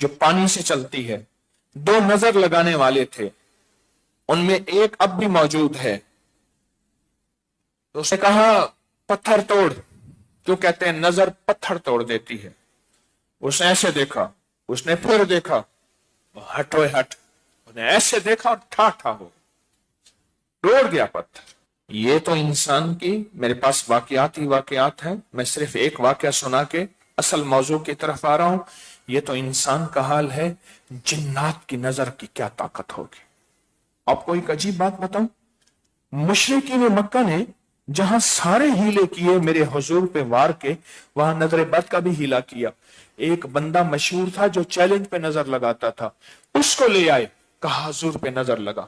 جو پانی سے چلتی ہے، دو نظر لگانے والے تھے، ان میں ایک اب بھی موجود ہے. تو اس نے کہا پتھر توڑ. کیوں کہتے ہیں نظر پتھر توڑ دیتی ہے. اس نے ایسے دیکھا، اس نے پھر دیکھا، ہٹوئے ہٹ، اس نے ایسے دیکھا اور ٹھا ٹھا ہو توڑ گیا پتھر. یہ تو انسان کی، میرے پاس واقعات ہی واقعات ہیں، میں صرف ایک واقعہ سنا کے اصل موضوع کی طرف آ رہا ہوں. یہ تو انسان کا حال ہے، جنات کی نظر کی کیا طاقت ہوگی. آپ کو ایک عجیب بات بتاؤں، مشرکین مکہ نے جہاں سارے ہیلے کیے میرے حضور پہ وار کے، وہاں نظر بد کا بھی ہیلا کیا. ایک بندہ مشہور تھا جو چیلنج پہ نظر لگاتا تھا، اس کو لے آئے، کہا حضور پہ نظر لگا،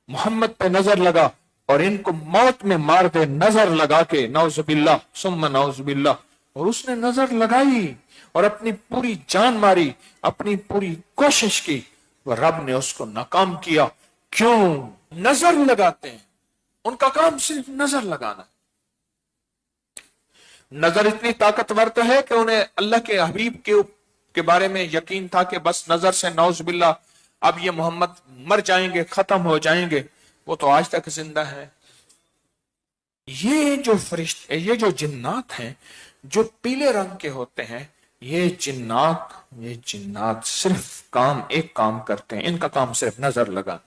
محمد پہ نظر لگا اور ان کو موت میں مار دے، نظر لگا کے، نعوذ باللہ ثم نعوذ باللہ. اور اس نے نظر لگائی اور اپنی پوری جان ماری، اپنی پوری کوشش کی، وہ رب نے اس کو ناکام کیا. کیوں؟ نظر لگاتے ہیں، ان کا کام صرف نظر لگانا. نظر اتنی طاقتور تو ہے کہ انہیں اللہ کے حبیب کے بارے میں یقین تھا کہ بس نظر سے نعوذ باللہ اب یہ محمد مر جائیں گے، ختم ہو جائیں گے. وہ تو آج تک زندہ ہے. یہ جو فرشتے، یہ جو جنات ہیں جو پیلے رنگ کے ہوتے ہیں، یہ جنات صرف ایک کام کرتے ہیں. ان کا کام صرف نظر لگانا.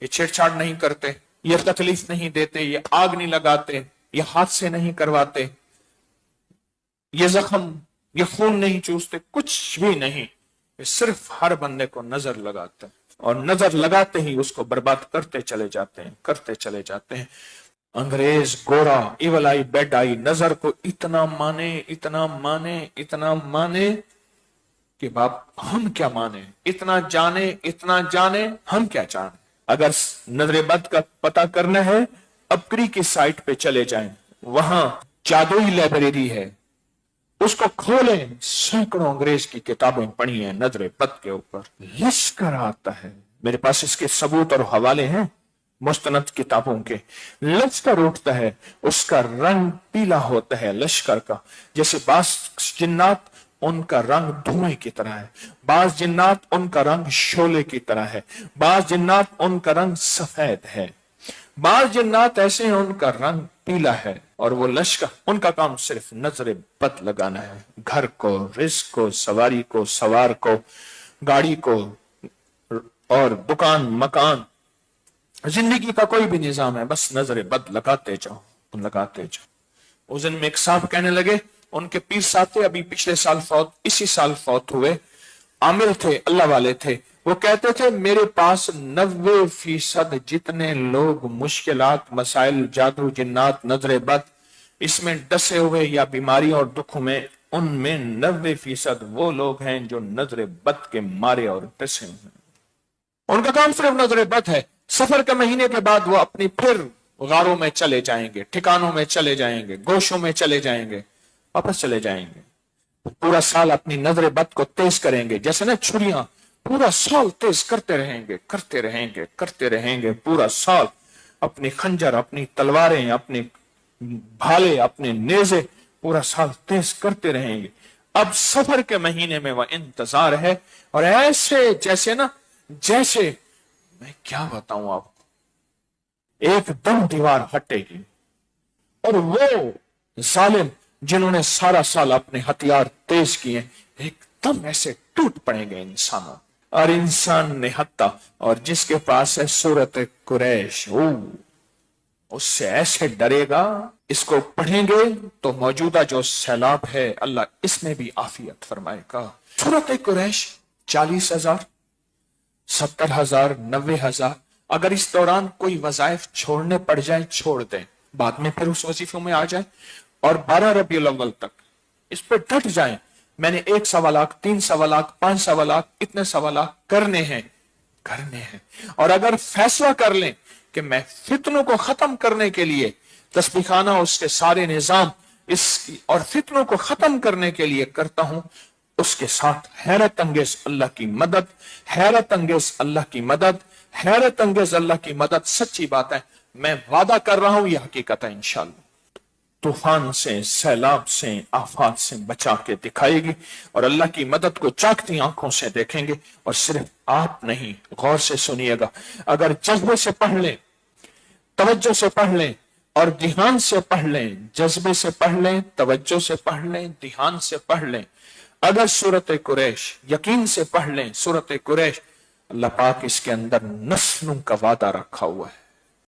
یہ چھیڑ چھاڑ نہیں کرتے، یہ تکلیف نہیں دیتے، یہ آگ نہیں لگاتے، یہ ہاتھ سے نہیں کرواتے، یہ زخم، یہ خون نہیں چوستے، کچھ بھی نہیں. یہ صرف ہر بندے کو نظر لگاتے ہیں اور نظر لگاتے ہی اس کو برباد کرتے چلے جاتے ہیں. انگریز گورا ایول آئی بیڈ آئی نظر کو اتنا مانے کہ باپ ہم کیا مانے، اتنا جانے ہم کیا جانے. اگر نظر بد کا پتہ کرنا ہے، ابکری کی سائٹ پہ چلے جائیں، وہاں جادوئی لائبریری ہے، اس کو کھولیں، سینکڑوں انگریز کی کتابیں پڑھی ہیں نظر بد کے اوپر. لشکر آتا ہے، میرے پاس اس کے ثبوت اور حوالے ہیں مستند کتابوں کے. لشکر اٹھتا ہے، اس کا رنگ پیلا ہوتا ہے لشکر کا. جیسے بعض جنات ان کا رنگ دھوئیں کی طرح ہے، بعض جنات ان کا رنگ شعلے کی طرح ہے، بعض جنات ان کا رنگ سفید ہے، بعض جنات ایسے ہیں ان کا رنگ پیلا ہے. اور وہ لشکر، ان کا کام صرف نظر بد لگانا ہے. گھر کو، رزق کو، سواری کو، سوار کو، گاڑی کو اور دکان مکان، زندگی کا کوئی بھی نظام ہے، بس نظر بد لگاتے جاؤ. اس دن میں ایک صاحب کہنے لگے، ان کے پیر صاحب تھے، ابھی پچھلے سال اسی سال فوت ہوئے، عامل تھے، اللہ والے تھے. وہ کہتے تھے میرے پاس 90% جتنے لوگ مشکلات، مسائل، جادو، جنات، نظر بد اس میں ڈسے ہوئے یا بیماری اور دکھوں میں، ان میں 90% وہ لوگ ہیں جو نظر بد کے مارے اور ڈسے ہوئے. ان کا کام صرف نظر بد ہے. سفر کے مہینے کے بعد وہ اپنی پھر غاروں میں چلے جائیں گے، ٹھکانوں میں چلے جائیں گے، گوشوں میں چلے جائیں گے، واپس چلے جائیں گے. پورا سال اپنی نظر بد کو تیز کریں گے، جیسے نا چھریاں، پورا سال تیز کرتے رہیں گے پورا سال. اپنی خنجر، اپنی تلواریں، اپنے بھالے، اپنے نیزے پورا سال تیز کرتے رہیں گے. اب سفر کے مہینے میں وہ انتظار ہے، اور ایسے جیسے میں کیا بتاؤں آپ کو، ایک دم دیوار ہٹے گی اور وہ ظالم جنہوں نے سارا سال اپنے ہتھیار تیز کیے ایک دم ایسے ٹوٹ پڑیں گے انسانوں. اور انسان نہتا، اور جس کے پاس ہے سورت قریش، اس سے ایسے ڈرے گا. اس کو پڑھیں گے تو موجودہ جو سیلاب ہے اللہ اس میں بھی عافیت فرمائے گا. سورت قریش 40,000، 70,000، 90,000. اگر اس دوران کوئی وظائف چھوڑنے پڑ جائے چھوڑ دیں، بعد میں پھر اس وظیفوں میں آ جائیں، اور 12 ربیع الاول تک اس پہ ڈٹ جائیں. میں نے 1 سوا لاکھ، 3 سوا لاکھ، 5 سوا لاکھ، اتنے سوا لاکھ کرنے ہیں. اور اگر فیصلہ کر لیں کہ میں فتنوں کو ختم کرنے کے لیے تسبیح خانہ، اس کے سارے نظام اور فتنوں کو ختم کرنے کے لیے کرتا ہوں، اس کے ساتھ حیرت انگیز اللہ کی مدد، حیرت انگیز اللہ کی مدد، حیرت انگیز اللہ کی مدد. سچی بات ہے، میں وعدہ کر رہا ہوں، یہ حقیقت ہے انشاءاللہ. طوفان سے، سیلاب سے، آفات سے بچا کے دکھائے گی، اور اللہ کی مدد کو چاکتی آنکھوں سے دیکھیں گے۔ اور صرف آپ نہیں، غور سے سنیے گا، اگر جذبے سے پڑھ لیں، توجہ سے پڑھ لیں اور دھیان سے پڑھ لیں، جذبے سے پڑھ لیں، توجہ سے پڑھ لیں، دھیان سے پڑھ لیں، اگر سورت قریش یقین سے پڑھ لیں، سورت قریش، اللہ پاک اس کے اندر نسلوں کا وعدہ رکھا ہوا ہے۔